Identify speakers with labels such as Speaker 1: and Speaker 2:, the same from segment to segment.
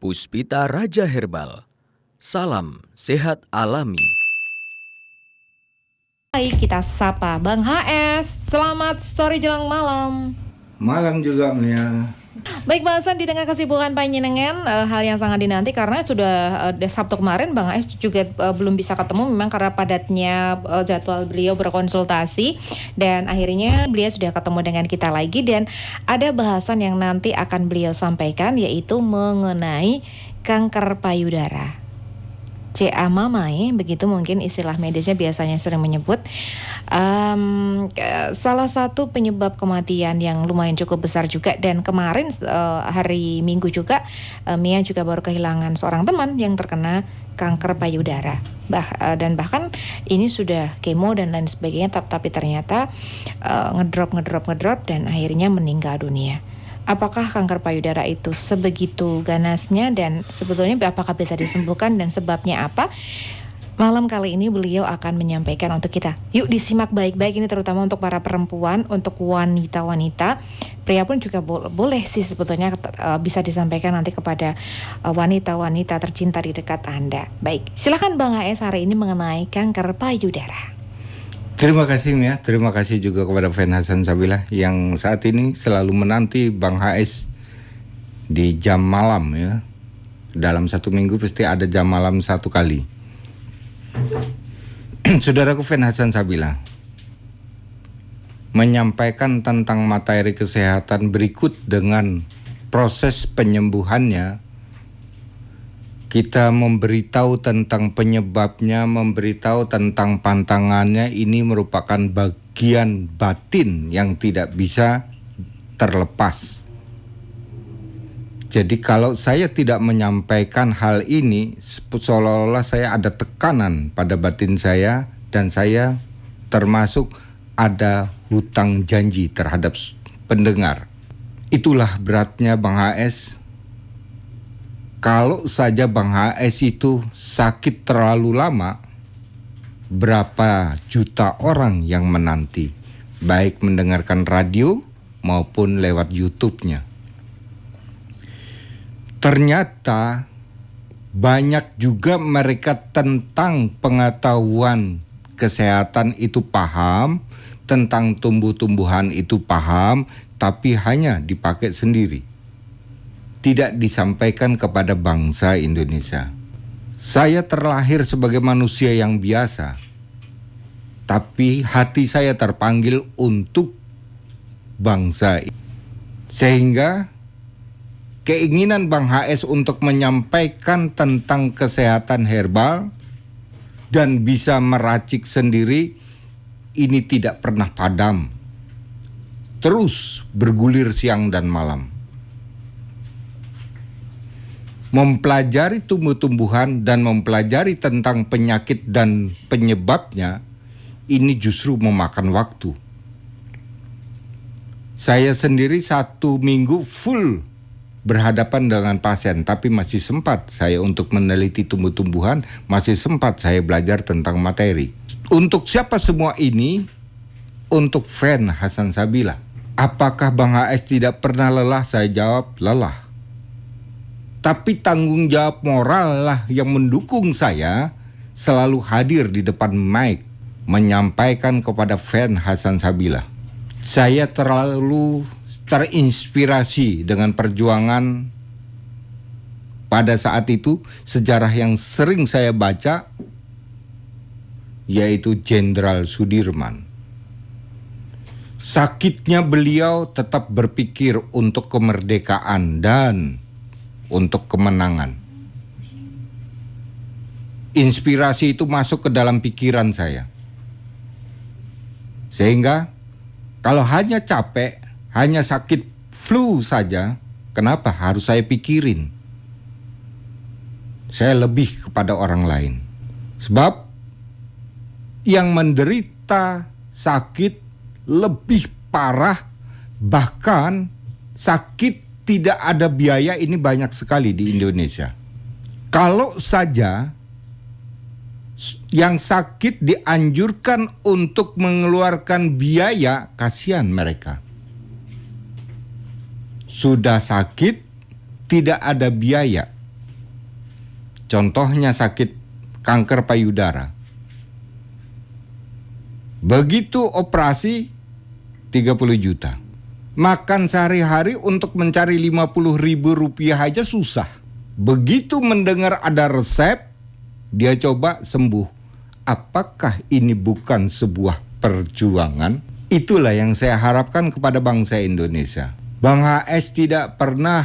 Speaker 1: Puspita Raja Herbal. Salam sehat alami.
Speaker 2: Hai, kita sapa Bang HS. Selamat sore jelang malam.
Speaker 3: Malam juga, Mia.
Speaker 2: Baik, bahasan di tengah kesibukan panjenengan, hal yang sangat dinanti karena sudah Sabtu kemarin Bang HS juga belum bisa ketemu memang karena padatnya jadwal beliau berkonsultasi, dan akhirnya beliau sudah ketemu dengan kita lagi dan ada bahasan yang nanti akan beliau sampaikan, yaitu mengenai kanker payudara. CA Mamae, begitu mungkin istilah medisnya biasanya sering menyebut. Salah satu penyebab kematian yang lumayan cukup besar juga, dan kemarin hari Minggu juga Mia juga baru kehilangan seorang teman yang terkena kanker payudara. Dan bahkan ini sudah kemo dan lain sebagainya, tapi ternyata ngedrop dan akhirnya meninggal dunia. Apakah kanker payudara itu sebegitu ganasnya dan sebetulnya apakah bisa disembuhkan dan sebabnya apa? Malam kali ini beliau akan menyampaikan untuk kita. Yuk disimak baik-baik, ini terutama untuk para perempuan, untuk wanita-wanita. Pria pun juga boleh sih sebetulnya bisa disampaikan nanti kepada wanita-wanita tercinta di dekat Anda. Baik, silakan Bang HS hari ini mengenai kanker payudara.
Speaker 3: Terima kasih, Mia. Terima kasih juga kepada Fan Hasan Sabila yang saat ini selalu menanti Bang HS di jam malam ya. Dalam satu minggu pasti ada jam malam satu kali. Saudaraku Fan Hasan Sabila menyampaikan tentang materi kesehatan berikut dengan proses penyembuhannya. Kita memberitahu tentang penyebabnya, memberitahu tentang pantangannya. Ini merupakan bagian batin yang tidak bisa terlepas. Jadi kalau saya tidak menyampaikan hal ini, seolah-olah saya ada tekanan pada batin saya, dan saya termasuk ada hutang janji terhadap pendengar. Itulah beratnya Bang HS. Kalau saja Bang HS itu sakit terlalu lama, berapa juta orang yang menanti, baik mendengarkan radio maupun lewat YouTube-nya. Ternyata banyak juga mereka tentang pengetahuan kesehatan itu paham, tentang tumbuh-tumbuhan itu paham, tapi hanya dipakai sendiri. Tidak disampaikan kepada bangsa Indonesia. Saya terlahir sebagai manusia yang biasa, tapi hati saya terpanggil untuk bangsa. Sehingga keinginan Bang HS untuk menyampaikan tentang kesehatan herbal dan bisa meracik sendiri ini tidak pernah padam. Terus bergulir siang dan malam. Mempelajari tumbuh-tumbuhan dan mempelajari tentang penyakit dan penyebabnya, ini justru memakan waktu. Saya sendiri 1 minggu full berhadapan dengan pasien, tapi masih sempat saya untuk meneliti tumbuh-tumbuhan, masih sempat saya belajar tentang materi. Untuk siapa semua ini? Untuk Fan Hasan Sabila. Apakah Bang HS tidak pernah lelah? Saya jawab lelah. Tapi tanggung jawab moral lah yang mendukung saya selalu hadir di depan mic menyampaikan kepada Fan Hasan Sabila. Saya terlalu terinspirasi dengan perjuangan pada saat itu, sejarah yang sering saya baca yaitu Jenderal Sudirman. Sakitnya beliau tetap berpikir untuk kemerdekaan dan untuk kemenangan. Inspirasi itu masuk ke dalam pikiran saya. Sehingga kalau hanya capek, hanya sakit flu saja, kenapa harus saya pikirin? Saya lebih kepada orang lain. Sebab yang menderita sakit lebih parah, bahkan sakit tidak ada biaya, ini banyak sekali di Indonesia. Kalau saja yang sakit dianjurkan untuk mengeluarkan biaya, kasihan mereka. Sudah sakit, tidak ada biaya. Contohnya sakit kanker payudara. Begitu operasi 30 juta. Makan sehari-hari untuk mencari 50 ribu rupiah aja susah. Begitu mendengar ada resep, dia coba sembuh. Apakah ini bukan sebuah perjuangan? Itulah yang saya harapkan kepada bangsa Indonesia. Bang HS tidak pernah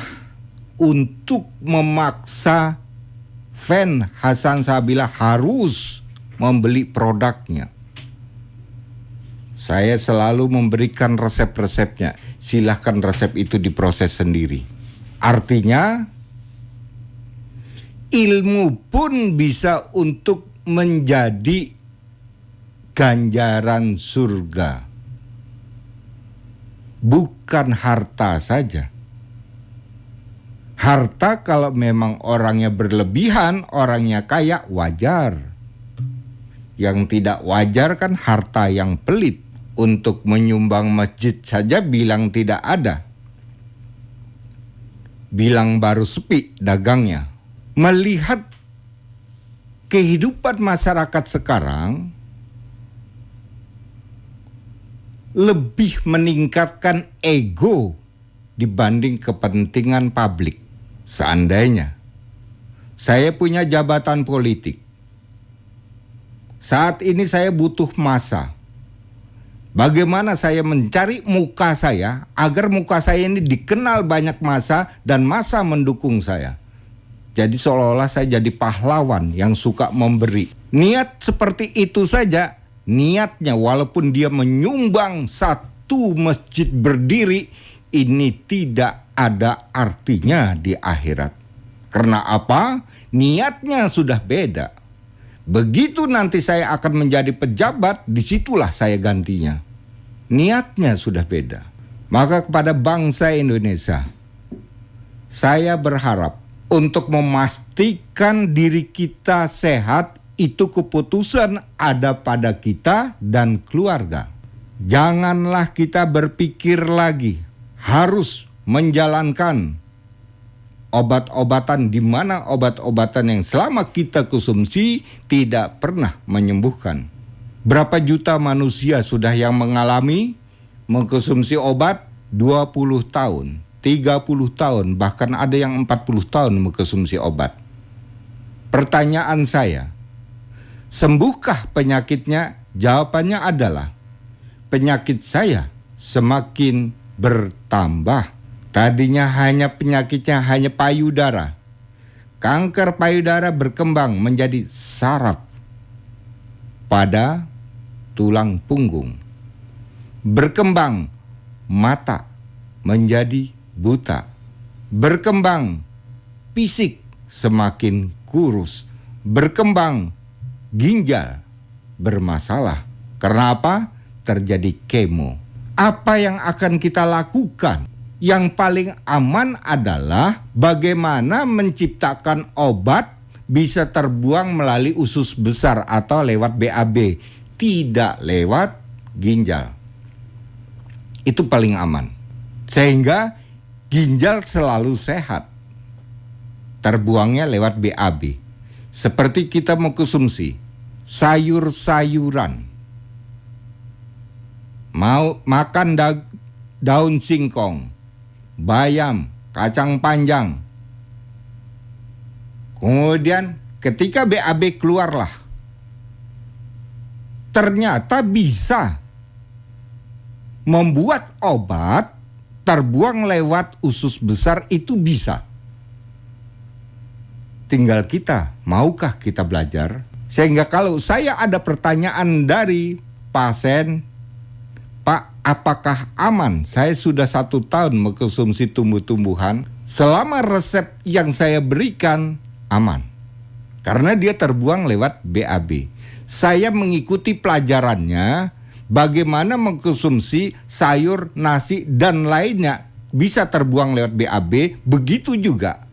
Speaker 3: untuk memaksa fan Hasan Sabila harus membeli produknya. Saya selalu memberikan resep-resepnya. Silahkan resep itu diproses sendiri. Artinya, ilmu pun bisa untuk menjadi ganjaran surga. Bukan harta saja. Harta kalau memang orangnya berlebihan, orangnya kaya, wajar. Yang tidak wajar kan harta yang pelit. Untuk menyumbang masjid saja bilang tidak ada. Bilang baru sepi dagangnya. Melihat kehidupan masyarakat sekarang lebih meningkatkan ego dibanding kepentingan publik. Seandainya saya punya jabatan politik, saat ini saya butuh massa. Bagaimana saya mencari muka saya agar muka saya ini dikenal banyak massa dan massa mendukung saya. Jadi seolah-olah saya jadi pahlawan yang suka memberi. Niat seperti itu saja, niatnya walaupun dia menyumbang satu masjid berdiri, ini tidak ada artinya di akhirat. Karena apa? Niatnya sudah beda. Begitu nanti saya akan menjadi pejabat, disitulah saya gantinya. Niatnya sudah beda. Maka kepada bangsa Indonesia, saya berharap untuk memastikan diri kita sehat, itu keputusan ada pada kita dan keluarga. Janganlah kita berpikir lagi harus menjalankan obat-obatan, di mana obat-obatan yang selama kita konsumsi tidak pernah menyembuhkan. Berapa juta manusia sudah yang mengalami mengkonsumsi obat 20 tahun, 30 tahun, bahkan ada yang 40 tahun mengkonsumsi obat. Pertanyaan saya, sembukah penyakitnya? Jawabannya adalah penyakit saya semakin bertambah. Tadinya penyakitnya hanya payudara. Kanker payudara berkembang menjadi saraf pada tulang punggung. Berkembang mata menjadi buta. Berkembang fisik semakin kurus. Berkembang ginjal bermasalah. Karena apa? Terjadi kemo. Apa yang akan kita lakukan? Yang paling aman adalah bagaimana menciptakan obat bisa terbuang melalui usus besar atau lewat BAB, tidak lewat ginjal. Itu paling aman. Sehingga ginjal selalu sehat. Terbuangnya lewat BAB. Seperti kita mengkonsumsi sayur-sayuran. Mau makan daun singkong, bayam, kacang panjang. Kemudian ketika BAB keluarlah, ternyata bisa membuat obat terbuang lewat usus besar, itu bisa. Tinggal kita, maukah kita belajar? Sehingga kalau saya ada pertanyaan dari pasien, Pak, apakah aman? Saya sudah 1 tahun mengkonsumsi tumbuh-tumbuhan. Selama resep yang saya berikan aman. Karena dia terbuang lewat BAB. Saya mengikuti pelajarannya bagaimana mengkonsumsi sayur, nasi, dan lainnya bisa terbuang lewat BAB. Begitu juga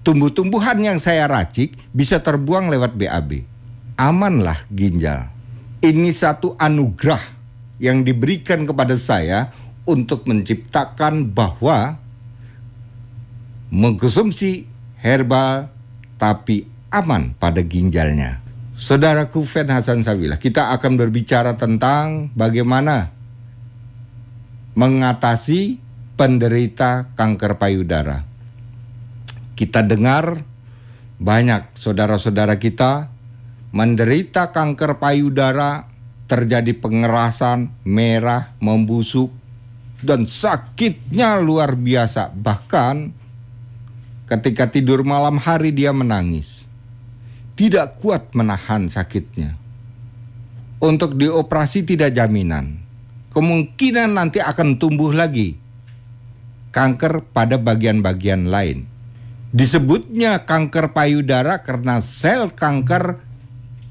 Speaker 3: tumbuh-tumbuhan yang saya racik bisa terbuang lewat BAB. Amanlah ginjal. Ini satu anugerah yang diberikan kepada saya untuk menciptakan bahwa mengkonsumsi herbal tapi aman pada ginjalnya. Saudaraku Fen Hasan Sabilah, kita akan berbicara tentang bagaimana mengatasi penderita kanker payudara. Kita dengar banyak saudara-saudara kita menderita kanker payudara, terjadi pengerasan, merah, membusuk, dan sakitnya luar biasa. Bahkan ketika tidur malam hari dia menangis. Tidak kuat menahan sakitnya. Untuk dioperasi tidak jaminan. Kemungkinan nanti akan tumbuh lagi kanker pada bagian-bagian lain. Disebutnya kanker payudara karena sel kanker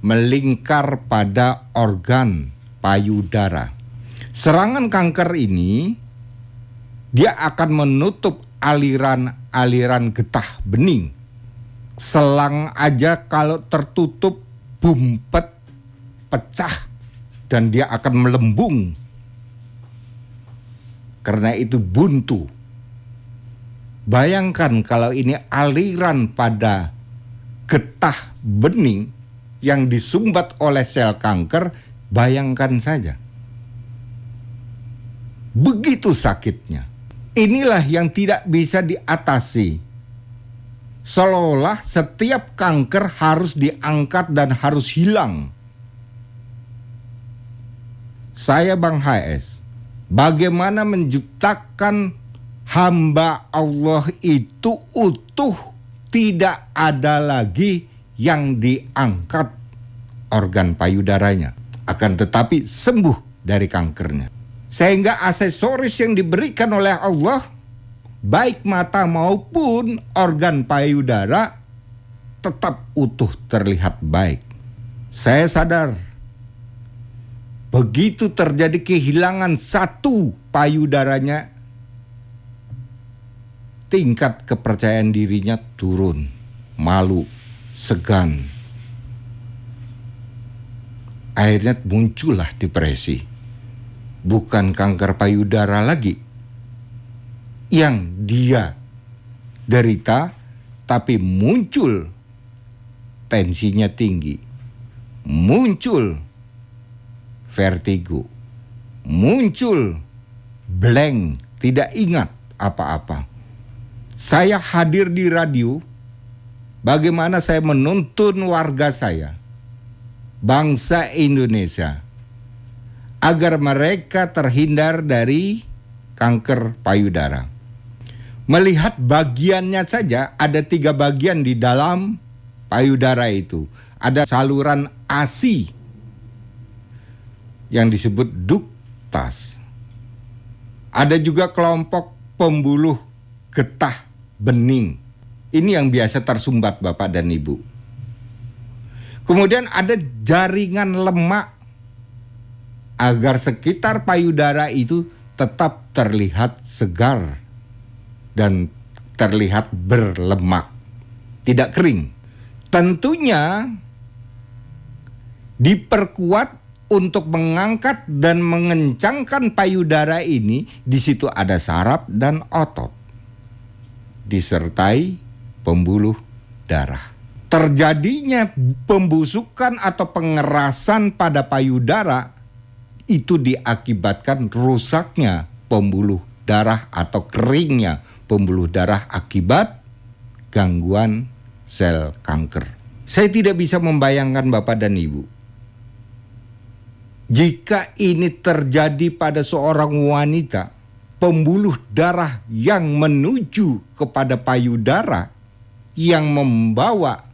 Speaker 3: melingkar pada organ payudara. Serangan kanker ini dia akan menutup aliran getah bening. Selang aja kalau tertutup bumpet, pecah, dan dia akan melembung. Karena itu buntu. Bayangkan kalau ini aliran pada getah bening yang disumbat oleh sel kanker, bayangkan saja. Begitu sakitnya. Inilah yang tidak bisa diatasi. Seolah-olah setiap kanker harus diangkat dan harus hilang. Saya Bang HS, bagaimana menciptakan hamba Allah itu utuh, tidak ada lagi yang diangkat organ payudaranya, akan tetapi sembuh dari kankernya. Sehingga aksesoris yang diberikan oleh Allah, baik mata maupun organ payudara, tetap utuh terlihat baik. Saya sadar, begitu terjadi kehilangan satu payudaranya, tingkat kepercayaan dirinya turun, malu, segan. Akhirnya muncullah depresi. Bukan kanker payudara lagi yang dia derita, tapi muncul tensinya tinggi, muncul vertigo, muncul blank, tidak ingat apa-apa. Saya hadir di radio, bagaimana saya menuntun warga saya, bangsa Indonesia, agar mereka terhindar dari kanker payudara. Melihat bagiannya saja, ada 3 bagian di dalam payudara itu. Ada saluran ASI yang disebut duktas. Ada juga kelompok pembuluh getah bening. Ini yang biasa tersumbat Bapak dan Ibu. Kemudian ada jaringan lemak agar sekitar payudara itu tetap terlihat segar dan terlihat berlemak, tidak kering. Tentunya diperkuat untuk mengangkat dan mengencangkan payudara ini. Di situ ada saraf dan otot, disertai pembuluh darah. Terjadinya pembusukan atau pengerasan pada payudara itu diakibatkan rusaknya pembuluh darah atau keringnya pembuluh darah akibat gangguan sel kanker. Saya tidak bisa membayangkan Bapak dan Ibu, jika ini terjadi pada seorang wanita, pembuluh darah yang menuju kepada payudara yang membawa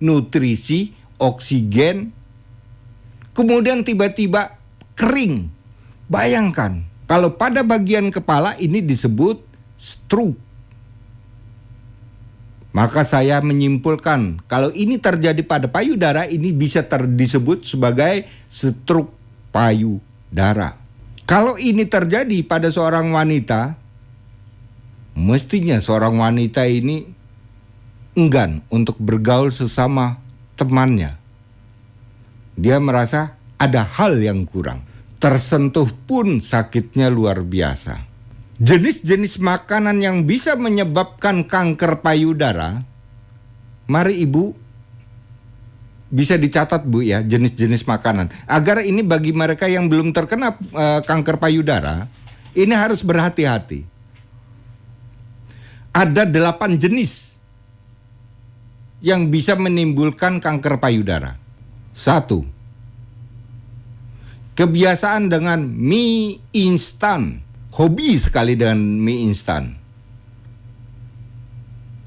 Speaker 3: nutrisi, oksigen, kemudian tiba-tiba kering. Bayangkan, kalau pada bagian kepala ini disebut stroke. Maka saya menyimpulkan, kalau ini terjadi pada payudara, ini bisa disebut sebagai stroke payudara. Kalau ini terjadi pada seorang wanita, mestinya seorang wanita ini enggan untuk bergaul sesama temannya. Dia merasa ada hal yang kurang. Tersentuh pun sakitnya luar biasa. Jenis-jenis makanan yang bisa menyebabkan kanker payudara, mari Ibu bisa dicatat Bu ya, jenis-jenis makanan. Agar ini bagi mereka yang belum terkena kanker payudara, ini harus berhati-hati. Ada 8 jenis yang bisa menimbulkan kanker payudara. 1. Kebiasaan dengan mie instan. Hobi sekali dengan mie instan.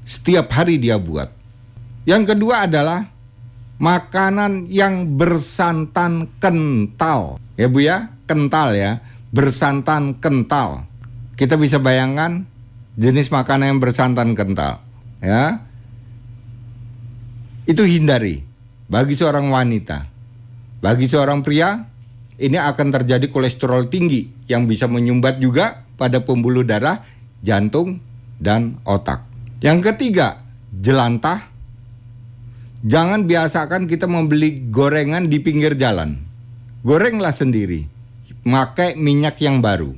Speaker 3: Setiap hari dia buat. Yang kedua adalah makanan yang bersantan kental. Ya Bu ya, kental ya. Bersantan kental. Kita bisa bayangkan jenis makanan yang bersantan kental. Ya. Itu hindari. Bagi seorang wanita. Bagi seorang pria, ini akan terjadi kolesterol tinggi yang bisa menyumbat juga pada pembuluh darah, jantung, dan otak. Yang ketiga, jelantah. Jangan biasakan kita membeli gorengan di pinggir jalan. Gorenglah sendiri. Pakai minyak yang baru.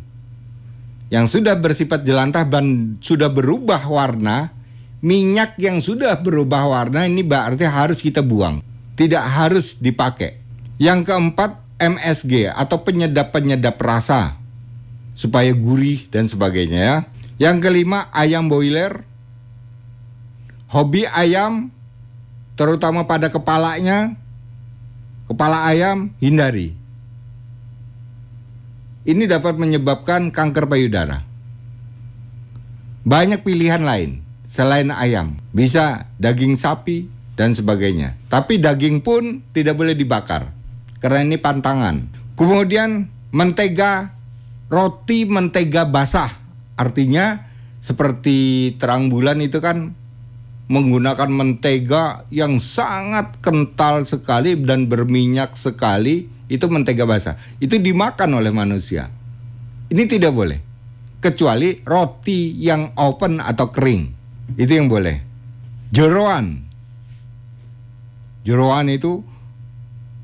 Speaker 3: Yang sudah bersifat jelantah dan sudah berubah warna, minyak yang sudah berubah warna ini berarti harus kita buang. Tidak harus dipakai. Yang keempat, MSG atau penyedap-penyedap rasa. Supaya gurih dan sebagainya ya. Yang kelima, ayam boiler. Hobi ayam, terutama pada kepalanya, kepala ayam, hindari. Ini dapat menyebabkan kanker payudara. Banyak pilihan lain selain ayam. Bisa daging sapi dan sebagainya. Tapi daging pun tidak boleh dibakar, karena ini pantangan. Kemudian mentega, roti mentega basah. Artinya seperti terang bulan itu kan menggunakan mentega yang sangat kental sekali dan berminyak sekali, itu mentega basah. Itu dimakan oleh manusia. Ini tidak boleh. Kecuali roti yang open atau kering. Itu yang boleh. Jeroan. Jeroan itu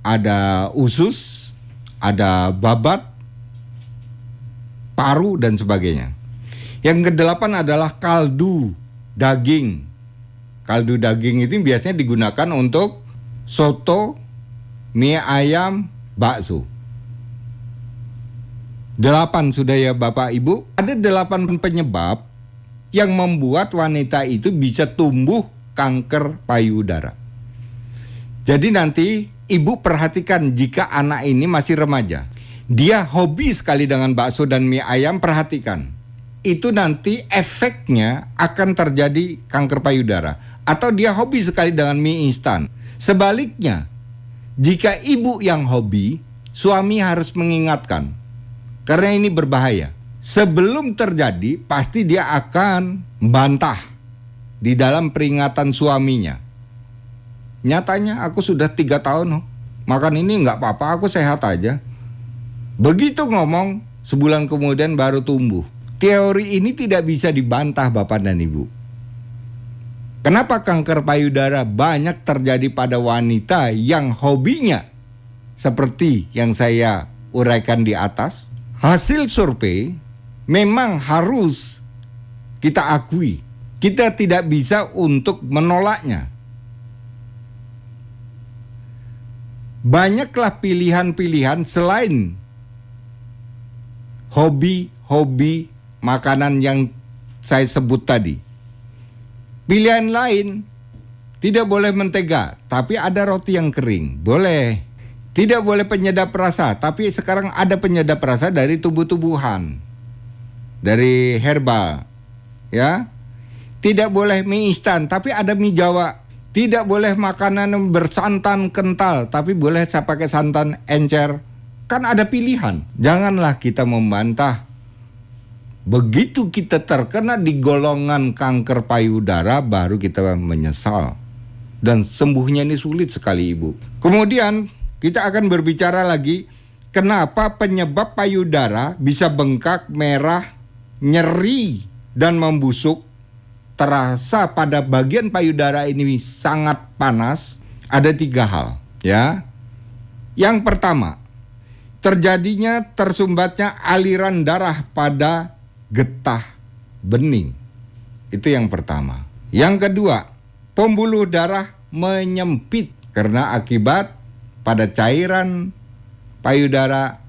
Speaker 3: ada usus, ada babat, paru dan sebagainya. Yang kedelapan adalah kaldu daging. Kaldu daging itu biasanya digunakan untuk soto, mie ayam, bakso. 8 sudah ya Bapak Ibu. Ada 8 penyebab yang membuat wanita itu bisa tumbuh kanker payudara. Jadi nanti ibu perhatikan jika anak ini masih remaja. Dia hobi sekali dengan bakso dan mie ayam, perhatikan. Itu nanti efeknya akan terjadi kanker payudara. Atau dia hobi sekali dengan mie instan. Sebaliknya, jika ibu yang hobi, suami harus mengingatkan. Karena ini berbahaya. Sebelum terjadi, pasti dia akan membantah di dalam peringatan suaminya. Nyatanya aku sudah 3 tahun makan ini nggak apa-apa, aku sehat aja. Begitu ngomong, sebulan kemudian baru tumbuh. Teori ini tidak bisa dibantah Bapak dan Ibu. Kenapa kanker payudara banyak terjadi pada wanita yang hobinya seperti yang saya uraikan di atas? Hasil survei memang harus kita akui. Kita tidak bisa untuk menolaknya. Banyaklah pilihan-pilihan selain hobi-hobi makanan yang saya sebut tadi. Pilihan lain, tidak boleh mentega, tapi ada roti yang kering, boleh. Tidak boleh penyedap rasa, tapi sekarang ada penyedap rasa dari tumbuh-tumbuhan, dari herbal, ya. Tidak boleh mie instan, tapi ada mie Jawa. Tidak boleh makanan yang bersantan kental, tapi boleh saya pakai santan encer. Kan ada pilihan. Janganlah kita membantah. Begitu kita terkena di golongan kanker payudara, baru kita menyesal. Dan sembuhnya ini sulit sekali Ibu. Kemudian kita akan berbicara lagi, kenapa penyebab payudara bisa bengkak, merah, nyeri, dan membusuk. Terasa pada bagian payudara ini sangat panas. Ada 3 hal, ya. Yang pertama, terjadinya tersumbatnya aliran darah pada getah bening. Itu yang pertama. Yang kedua, pembuluh darah menyempit Karena akibat pada cairan payudara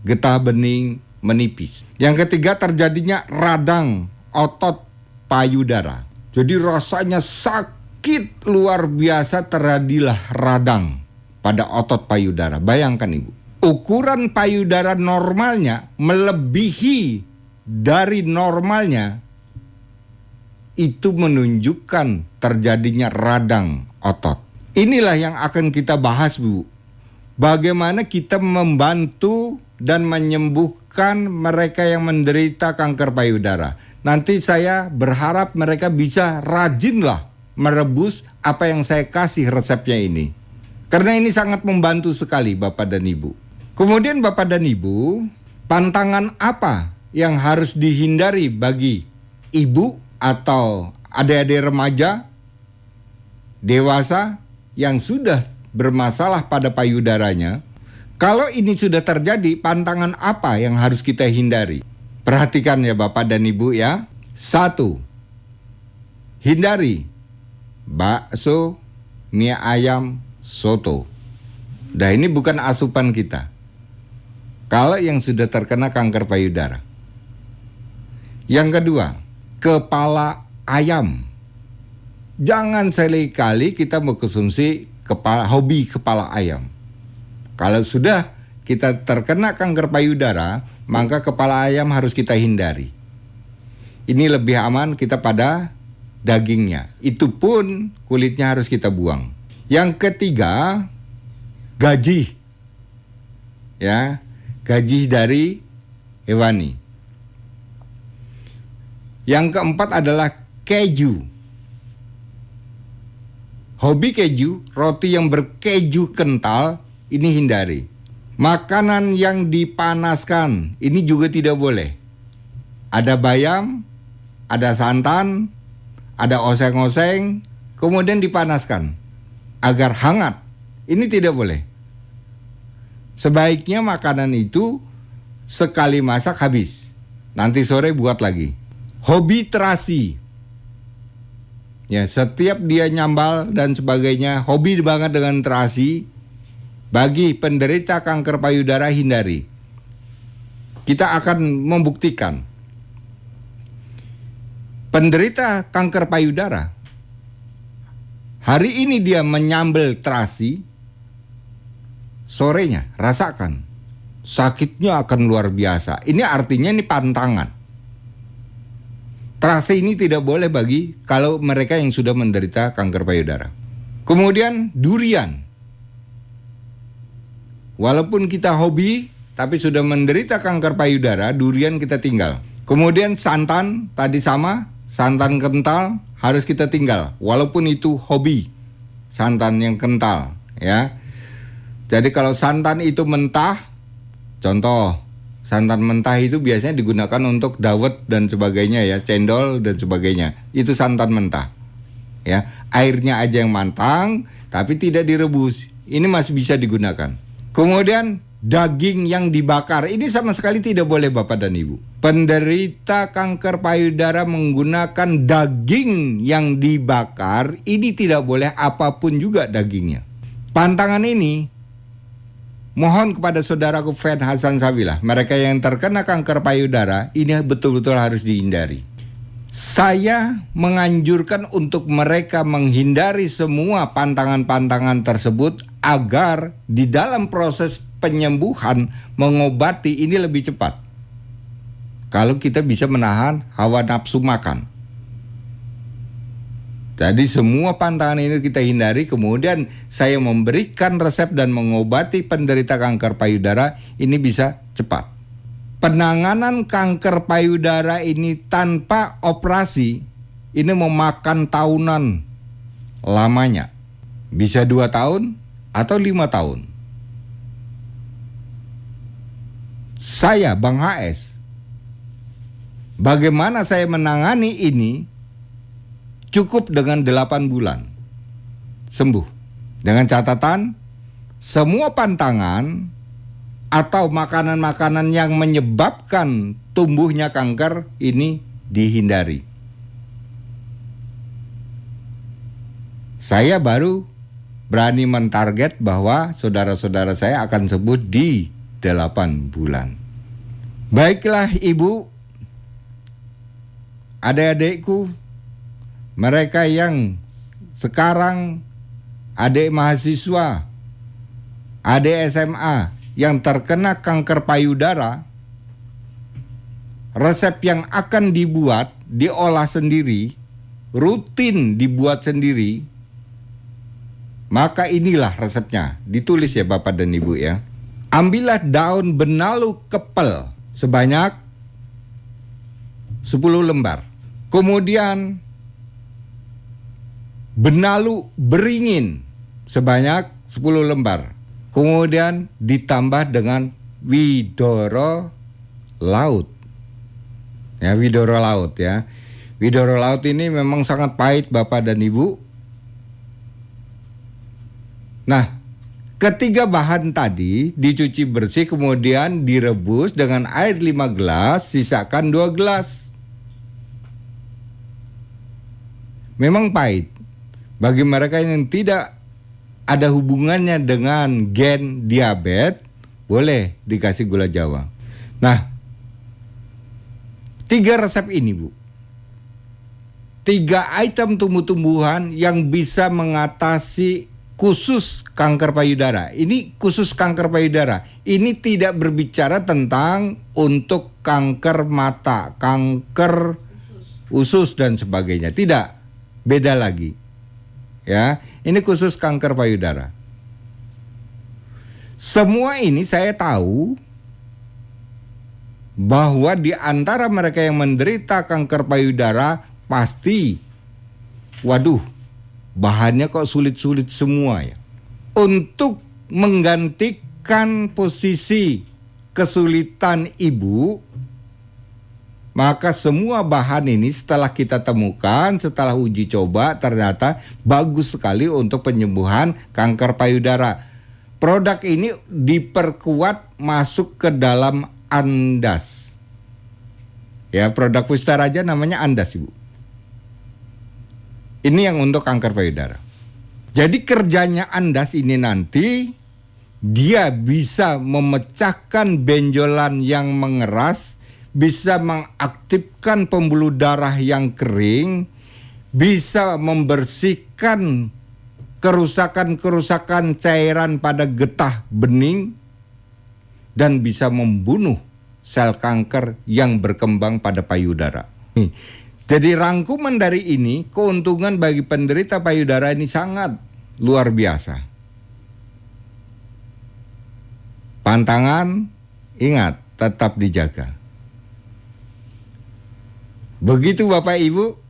Speaker 3: getah bening menipis. Yang ketiga, terjadinya radang otot payudara. Jadi rasanya sakit luar biasa, terjadilah radang pada otot payudara. Bayangkan Ibu, ukuran payudara normalnya melebihi dari normalnya, itu menunjukkan terjadinya radang otot. Inilah yang akan kita bahas, Bu. Bagaimana kita membantu dan menyembuhkan mereka yang menderita kanker payudara. Nanti saya berharap mereka bisa rajinlah merebus apa yang saya kasih resepnya ini. Karena ini sangat membantu sekali Bapak dan Ibu. Kemudian Bapak dan Ibu, pantangan apa yang harus dihindari bagi ibu atau adik-adik remaja, dewasa yang sudah bermasalah pada payudaranya? Kalau ini sudah terjadi, pantangan apa yang harus kita hindari? Perhatikan ya Bapak dan Ibu ya. 1. Hindari bakso, mie ayam, soto. Nah, ini bukan asupan kita kalau yang sudah terkena kanker payudara. Yang kedua, kepala ayam. Jangan sekali-kali kita mengkonsumsi hobi kepala ayam. Kalau sudah kita terkena kanker payudara, maka kepala ayam harus kita hindari. Ini lebih aman kita pada dagingnya. Itu pun kulitnya harus kita buang. Yang ketiga, gaji. Ya, gaji dari hewani. Yang keempat adalah keju. Hobi keju, roti yang berkeju kental, ini hindari. Makanan yang dipanaskan, ini juga tidak boleh. Ada bayam, ada santan, ada oseng-oseng, kemudian dipanaskan agar hangat. Ini tidak boleh. Sebaiknya makanan itu sekali masak habis. Nanti sore buat lagi. Hobi terasi. Ya, setiap dia nyambal dan sebagainya, hobi banget dengan terasi. Bagi penderita kanker payudara, hindari. Kita akan membuktikan. Penderita kanker payudara, hari ini dia menyambel terasi, sorenya rasakan sakitnya akan luar biasa. Ini artinya ini pantangan. Terasi ini tidak boleh bagi kalau mereka yang sudah menderita kanker payudara. Kemudian durian. Walaupun kita hobi, tapi sudah menderita kanker payudara, durian kita tinggal. Kemudian santan, tadi sama, santan kental harus kita tinggal. Walaupun itu hobi, santan yang kental, ya. Jadi kalau santan itu mentah, contoh, santan mentah itu biasanya digunakan untuk dawet dan sebagainya ya, cendol dan sebagainya. Itu santan mentah, ya. Airnya aja yang matang, tapi tidak direbus. Ini masih bisa digunakan. Kemudian daging yang dibakar, ini sama sekali tidak boleh Bapak dan Ibu. Penderita kanker payudara menggunakan daging yang dibakar, ini tidak boleh apapun juga dagingnya. Pantangan ini, mohon kepada saudaraku Fen Hasan Sabilah, mereka yang terkena kanker payudara, ini betul-betul harus dihindari. Saya menganjurkan untuk mereka menghindari semua pantangan-pantangan tersebut agar di dalam proses penyembuhan mengobati ini lebih cepat. Kalau kita bisa menahan hawa nafsu makan. Jadi semua pantangan ini kita hindari, kemudian saya memberikan resep dan mengobati penderita kanker payudara, ini bisa cepat. Penanganan kanker payudara ini tanpa operasi, ini memakan tahunan lamanya. Bisa 2 tahun atau 5 tahun. Saya, Bang HS, bagaimana saya menangani ini, cukup dengan 8 bulan sembuh. Dengan catatan, semua pantangan atau makanan-makanan yang menyebabkan tumbuhnya kanker ini dihindari. Saya baru berani mentarget bahwa saudara-saudara saya akan sembuh di 8 bulan. Baiklah ibu, adik-adikku, mereka yang sekarang adik mahasiswa, adik SMA yang terkena kanker payudara, resep yang akan dibuat, diolah sendiri, rutin dibuat sendiri, maka inilah resepnya. Ditulis ya Bapak dan Ibu ya. Ambillah daun benalu kepel sebanyak 10 lembar. Kemudian benalu beringin sebanyak 10 lembar. Kemudian ditambah dengan widoro laut. Ya, widoro laut ya. Widoro laut ini memang sangat pahit Bapak dan Ibu. Nah, ketiga bahan tadi dicuci bersih kemudian direbus dengan air 5 gelas, sisakan 2 gelas. Memang pahit. Bagi mereka yang tidak ada hubungannya dengan gen diabetes, boleh dikasih gula Jawa. Nah, 3 resep ini Bu. 3 item tumbuh-tumbuhan yang bisa mengatasi khusus kanker payudara. Ini khusus kanker payudara. Ini tidak berbicara tentang untuk kanker mata, kanker usus dan sebagainya. Tidak, beda lagi. Ya, ini khusus kanker payudara. Semua ini saya tahu bahwa di antara mereka yang menderita kanker payudara pasti, waduh, bahannya kok sulit-sulit semua ya. Untuk menggantikan posisi kesulitan ibu, maka semua bahan ini setelah kita temukan, setelah uji coba, ternyata bagus sekali untuk penyembuhan kanker payudara. Produk ini diperkuat masuk ke dalam Andas. Ya, produk Pusta Raja namanya Andas, Ibu. Ini yang untuk kanker payudara. Jadi kerjanya Andas ini nanti dia bisa memecahkan benjolan yang mengeras, bisa mengaktifkan pembuluh darah yang kering, bisa membersihkan kerusakan-kerusakan cairan pada getah bening, dan bisa membunuh sel kanker yang berkembang pada payudara. Jadi rangkuman dari ini, keuntungan bagi penderita payudara ini sangat luar biasa. Pantangan, ingat, tetap dijaga. Begitu Bapak Ibu.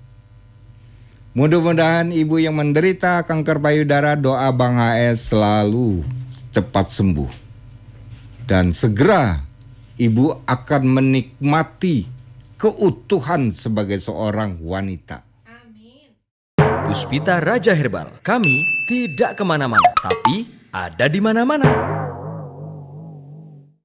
Speaker 3: Mudah-mudahan ibu yang menderita kanker payudara, doa Bang HS selalu cepat sembuh. Dan segera ibu akan menikmati keutuhan sebagai seorang wanita.
Speaker 2: Amin.
Speaker 1: Puspita Raja Herbal, kami tidak kemana-mana, tapi ada di mana-mana.